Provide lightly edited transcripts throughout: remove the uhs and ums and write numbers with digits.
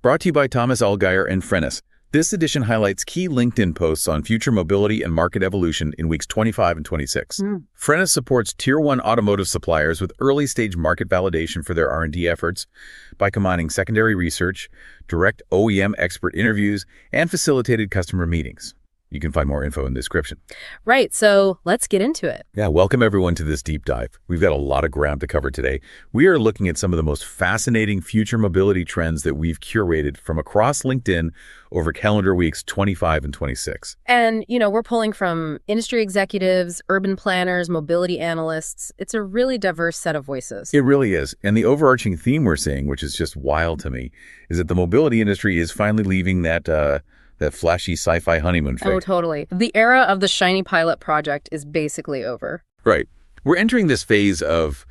Brought to you by Thomas Allgaier and Frennis. This edition highlights key LinkedIn posts on future mobility and market evolution in weeks 25 and 26. Frennis supports Tier 1 automotive suppliers with early-stage market validation for their R&D efforts by combining secondary research, direct OEM expert interviews, and facilitated customer meetings. You can find more info in the description. Right, so let's get into it. Yeah, welcome everyone to this deep dive. We've got a lot of ground to cover today. We are looking at some of the most fascinating future mobility trends that we've curated from across LinkedIn over calendar weeks 25 and 26. And, we're pulling from industry executives, urban planners, mobility analysts. It's a really diverse set of voices. It really is. And the overarching theme we're seeing, which is just wild to me, is that the mobility industry is finally leaving that flashy sci-fi honeymoon phase. Oh, totally. The era of the shiny pilot project is basically over. Right. We're entering this phase of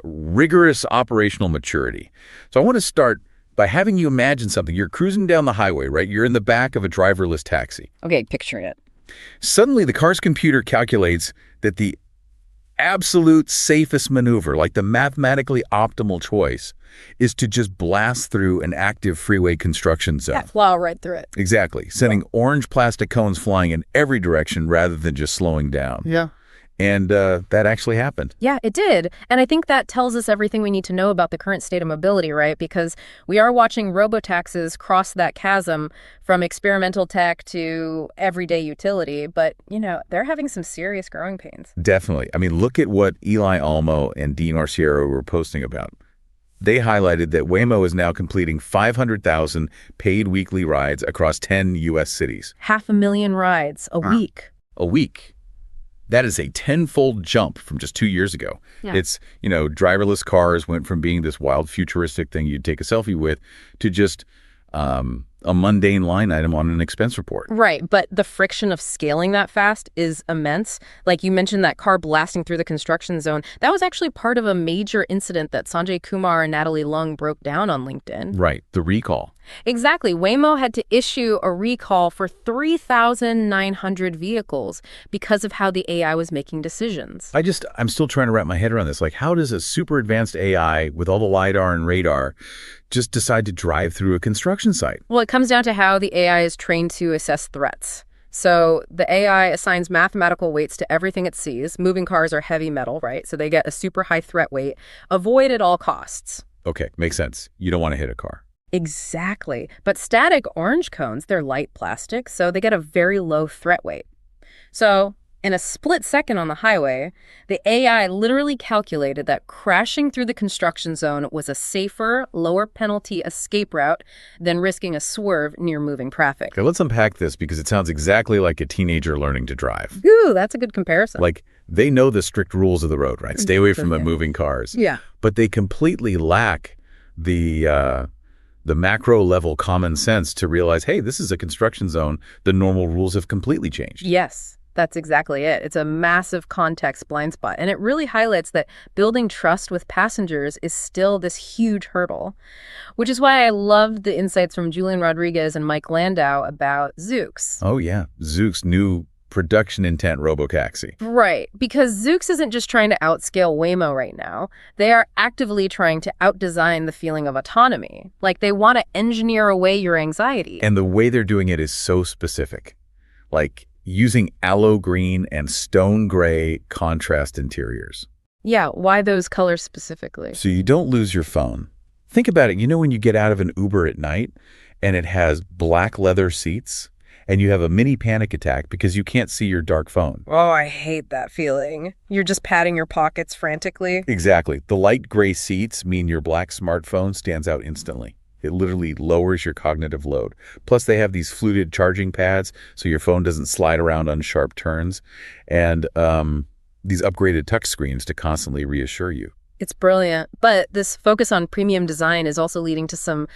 rigorous operational maturity. So I want to start by having you imagine something. You're cruising down the highway, right? You're in the back of a driverless taxi. Okay, picturing it. Suddenly, the car's computer calculates that the absolute safest maneuver, like the mathematically optimal choice, is to just blast through an active freeway construction zone. Yeah, plow right through it. Exactly. Sending orange plastic cones flying in every direction rather than just slowing down. Yeah. And that actually happened. Yeah, it did. And I think that tells us everything we need to know about the current state of mobility, right? Because we are watching robotaxis cross that chasm from experimental tech to everyday utility. But, they're having some serious growing pains. Definitely. I mean, look at what Eli Almo and Dean Orsiero were posting about. They highlighted that Waymo is now completing 500,000 paid weekly rides across 10 U.S. cities. 500,000 rides a week. A week. That is a tenfold jump from just 2 years ago. Yeah. It's, driverless cars went from being this wild futuristic thing you'd take a selfie with to just a mundane line item on an expense report. Right, but the friction of scaling that fast is immense. Like you mentioned, that car blasting through the construction zone, that was actually part of a major incident that Sanjay Kumar and Natalie Lung broke down on LinkedIn. Right, the recall. Exactly. Waymo had to issue a recall for 3,900 vehicles because of how the AI was making decisions. I'm still trying to wrap my head around this. How does a super advanced AI with all the LiDAR and radar just decide to drive through a construction site? Well, it comes down to how the AI is trained to assess threats. So the AI assigns mathematical weights to everything it sees. Moving cars are heavy metal, right? So they get a super high threat weight. Avoid at all costs. Okay, makes sense. You don't want to hit a car. Exactly. But static orange cones, they're light plastic, so they get a very low threat weight. So in a split second on the highway, the AI literally calculated that crashing through the construction zone was a safer, lower penalty escape route than risking a swerve near moving traffic. Okay, let's unpack this because it sounds exactly like a teenager learning to drive. Ooh, that's a good comparison. They know the strict rules of the road, right? Stay away from moving cars. Yeah. But they completely lack the macro level common sense to realize, hey, this is a construction zone. The normal rules have completely changed. Yes, that's exactly it. It's a massive context blind spot. And it really highlights that building trust with passengers is still this huge hurdle, which is why I loved the insights from Julian Rodriguez and Mike Landau about Zoox. Oh, yeah. Zoox, new production intent robotaxi. Right, because Zoox isn't just trying to outscale Waymo right now. They are actively trying to outdesign the feeling of autonomy. They want to engineer away your anxiety. And the way they're doing it is so specific. Using aloe green and stone gray contrast interiors. Yeah, why those colors specifically? So you don't lose your phone. Think about it. When you get out of an Uber at night and it has black leather seats, and you have a mini panic attack because you can't see your dark phone. Oh, I hate that feeling. You're just patting your pockets frantically. Exactly. The light gray seats mean your black smartphone stands out instantly. It literally lowers your cognitive load. Plus, they have these fluted charging pads so your phone doesn't slide around on sharp turns, and these upgraded touch screens to constantly reassure you. It's brilliant. But this focus on premium design is also leading to some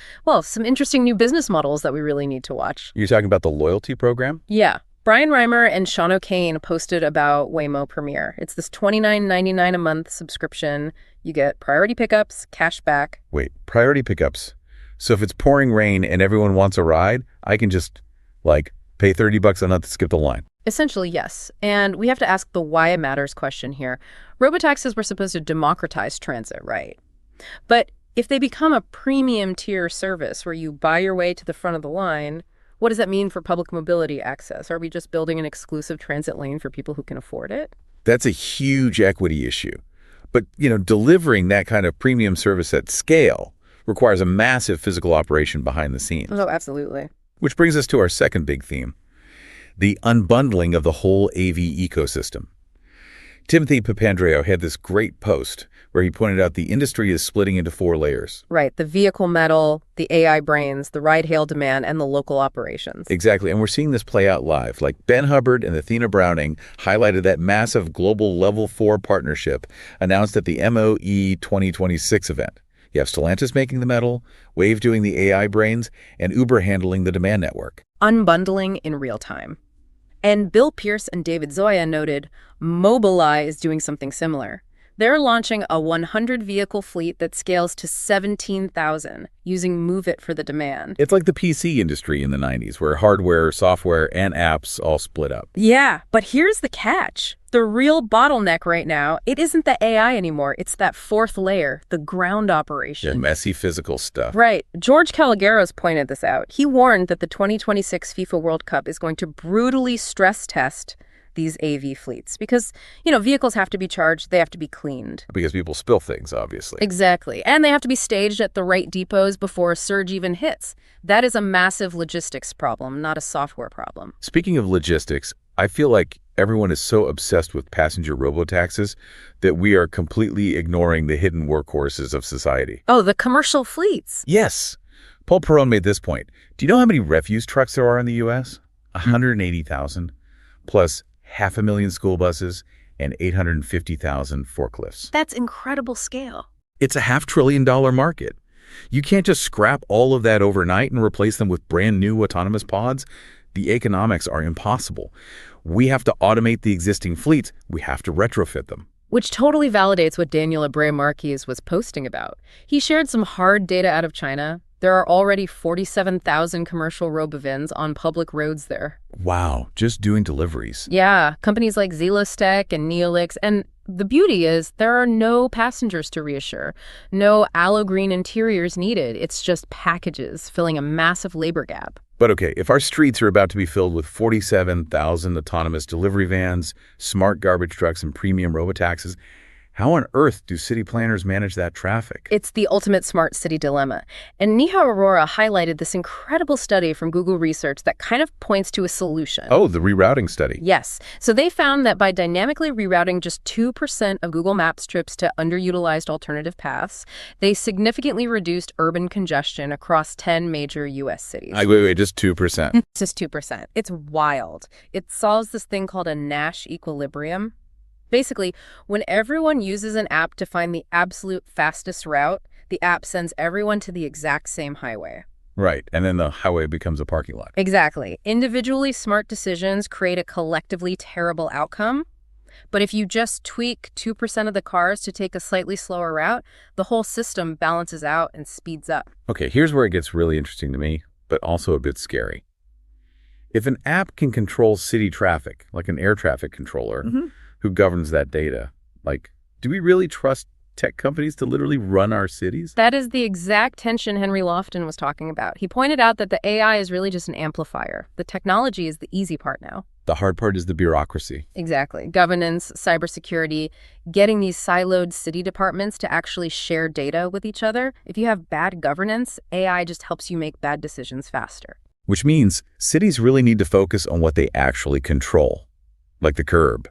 interesting new business models that we really need to watch. You're talking about the loyalty program? Yeah. Brian Reimer and Sean O'Kane posted about Waymo Premier. It's this $29.99 a month subscription. You get priority pickups, cash back. Wait, priority pickups? So if it's pouring rain and everyone wants a ride, I can just, pay $30 a month to skip the line. Essentially, yes. And we have to ask the why it matters question here. Robotaxis were supposed to democratize transit, right? But If they become a premium tier service where you buy your way to the front of the line, what does that mean for public mobility access? Are we just building an exclusive transit lane for people who can afford it? That's a huge equity issue. But, delivering that kind of premium service at scale requires a massive physical operation behind the scenes. Oh, absolutely. Which brings us to our second big theme, the unbundling of the whole AV ecosystem. Timothy Papandreou had this great post where he pointed out the industry is splitting into 4 layers. Right. The vehicle metal, the AI brains, the ride-hail demand, and the local operations. Exactly. And we're seeing this play out live. Like Ben Hubbard and Athena Browning highlighted that massive global Level 4 partnership announced at the MOE 2026 event. You have Stellantis making the metal, Wave doing the AI brains, and Uber handling the demand network. Unbundling in real time. And Bill Pierce and David Zoya noted Mobileye is doing something similar. They're launching a 100-vehicle fleet that scales to 17,000 using Move It for the demand. It's like the PC industry in the 90s, where hardware, software, and apps all split up. Yeah, but here's the catch. The real bottleneck right now, it isn't the AI anymore. It's that 4th layer, the ground operation. The messy physical stuff. Right. George Calagaros pointed this out. He warned that the 2026 FIFA World Cup is going to brutally stress test these AV fleets because, vehicles have to be charged, they have to be cleaned. Because people spill things, obviously. Exactly. And they have to be staged at the right depots before a surge even hits. That is a massive logistics problem, not a software problem. Speaking of logistics, I feel like everyone is so obsessed with passenger robotaxis that we are completely ignoring the hidden workhorses of society. Oh, the commercial fleets. Yes. Paul Perone made this point. Do you know how many refuse trucks there are in the U.S.? 180,000, plus 500,000 school buses and 850,000 forklifts. That's incredible scale. It's a $500 billion market. You can't just scrap all of that overnight and replace them with brand new autonomous pods. The economics are impossible. We have to automate the existing fleets. We have to retrofit them. Which totally validates what Daniel Abreu-Marquez was posting about. He shared some hard data out of China. There are already 47,000 commercial robovans on public roads there. Wow, just doing deliveries. Yeah, companies like Zelostech and Neolix. And the beauty is there are no passengers to reassure, no aloe-green interiors needed. It's just packages filling a massive labor gap. But okay, if our streets are about to be filled with 47,000 autonomous delivery vans, smart garbage trucks, and premium robotaxis, how on earth do city planners manage that traffic? It's the ultimate smart city dilemma. And Neha Arora highlighted this incredible study from Google Research that kind of points to a solution. Oh, the rerouting study. Yes. So they found that by dynamically rerouting just 2% of Google Maps trips to underutilized alternative paths, they significantly reduced urban congestion across 10 major U.S. cities. Wait, just 2%. Just 2%. It's wild. It solves this thing called a Nash equilibrium. Basically, when everyone uses an app to find the absolute fastest route, the app sends everyone to the exact same highway. Right, and then the highway becomes a parking lot. Exactly. Individually smart decisions create a collectively terrible outcome. But if you just tweak 2% of the cars to take a slightly slower route, the whole system balances out and speeds up. Okay, here's where it gets really interesting to me, but also a bit scary. If an app can control city traffic, like an air traffic controller, who governs that data? Like, do we really trust tech companies to literally run our cities? That is the exact tension Henry Lofton was talking about. He pointed out that the AI is really just an amplifier. The technology is the easy part now. The hard part is the bureaucracy. Exactly. Governance, cybersecurity, getting these siloed city departments to actually share data with each other. If you have bad governance, AI just helps you make bad decisions faster. Which means cities really need to focus on what they actually control, like the curb.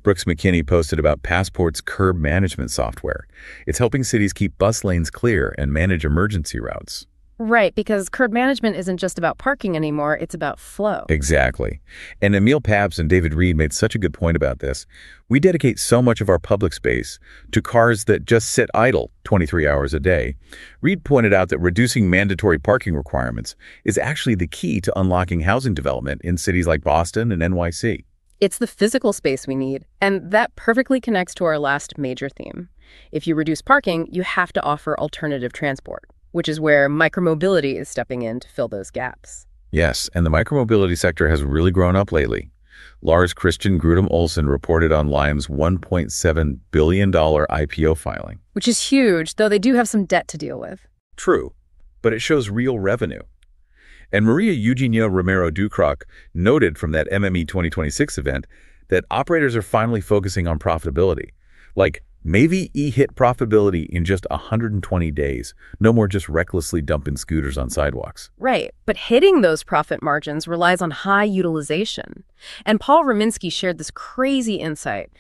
Brooks McKinney posted about Passport's curb management software. It's helping cities keep bus lanes clear and manage emergency routes. Right, because curb management isn't just about parking anymore, it's about flow. Exactly. And Emil Pabst and David Reed made such a good point about this. We dedicate so much of our public space to cars that just sit idle 23 hours a day. Reed pointed out that reducing mandatory parking requirements is actually the key to unlocking housing development in cities like Boston and NYC. It's the physical space we need, and that perfectly connects to our last major theme. If you reduce parking, you have to offer alternative transport, which is where micromobility is stepping in to fill those gaps. Yes, and the micromobility sector has really grown up lately. Lars Christian Grudem Olsen reported on Lime's $1.7 billion IPO filing. Which is huge, though they do have some debt to deal with. True, but it shows real revenue. And Maria Eugenia Romero Ducroc noted from that MME 2026 event that operators are finally focusing on profitability. Like, Maybe hit profitability in just 120 days. No more just recklessly dumping scooters on sidewalks. Right, but hitting those profit margins relies on high utilization. And Paul Rominsky shared this crazy insight.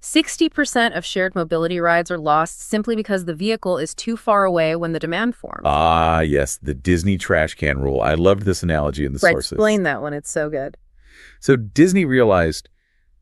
60% of shared mobility rides are lost simply because the vehicle is too far away when the demand forms. Ah, yes, the Disney trash can rule. I loved this analogy in the sources. Explain that one, it's so good. So Disney realized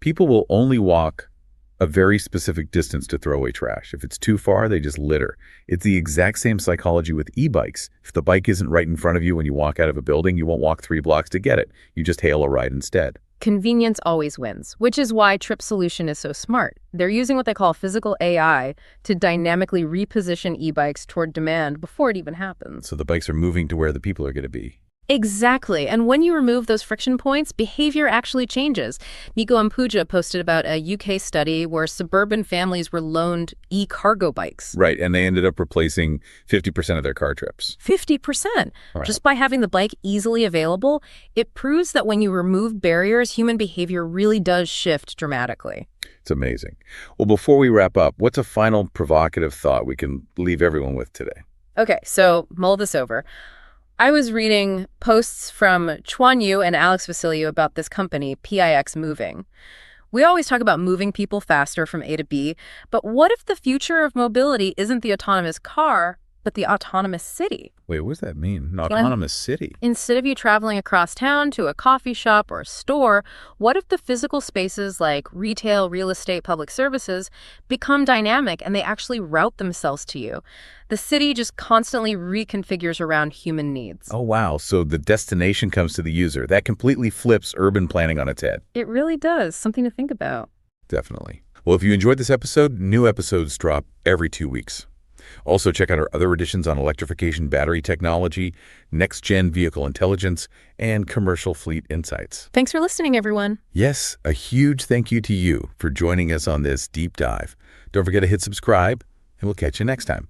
people will only walk a very specific distance to throw away trash. If it's too far, they just litter. It's the exact same psychology with e-bikes. If the bike isn't right in front of you when you walk out of a building, you won't walk 3 blocks to get it. You just hail a ride instead. Convenience always wins, which is why Trip Solution is so smart. They're using what they call physical AI to dynamically reposition e-bikes toward demand before it even happens. So the bikes are moving to where the people are going to be. Exactly. And when you remove those friction points, behavior actually changes. Miko Ampuja posted about a UK study where suburban families were loaned e-cargo bikes. Right, and they ended up replacing 50% of their car trips. 50%. Right. Just by having the bike easily available, it proves that when you remove barriers, human behavior really does shift dramatically. It's amazing. Well, before we wrap up, what's a final provocative thought we can leave everyone with today? Okay, so mull this over. I was reading posts from Chuan Yu and Alex Vassiliou about this company, PIX Moving. We always talk about moving people faster from A to B, but what if the future of mobility isn't the autonomous car, but the autonomous city? Wait, what does that mean? An autonomous city? Instead of you traveling across town to a coffee shop or a store, what if the physical spaces like retail, real estate, public services become dynamic and they actually route themselves to you? The city just constantly reconfigures around human needs. Oh, wow. So the destination comes to the user. That completely flips urban planning on its head. It really does. Something to think about. Definitely. Well, if you enjoyed this episode, new episodes drop every 2 weeks. Also, check out our other editions on electrification, battery technology, next-gen vehicle intelligence, and commercial fleet insights. Thanks for listening, everyone. Yes, a huge thank you to you for joining us on this deep dive. Don't forget to hit subscribe, and we'll catch you next time.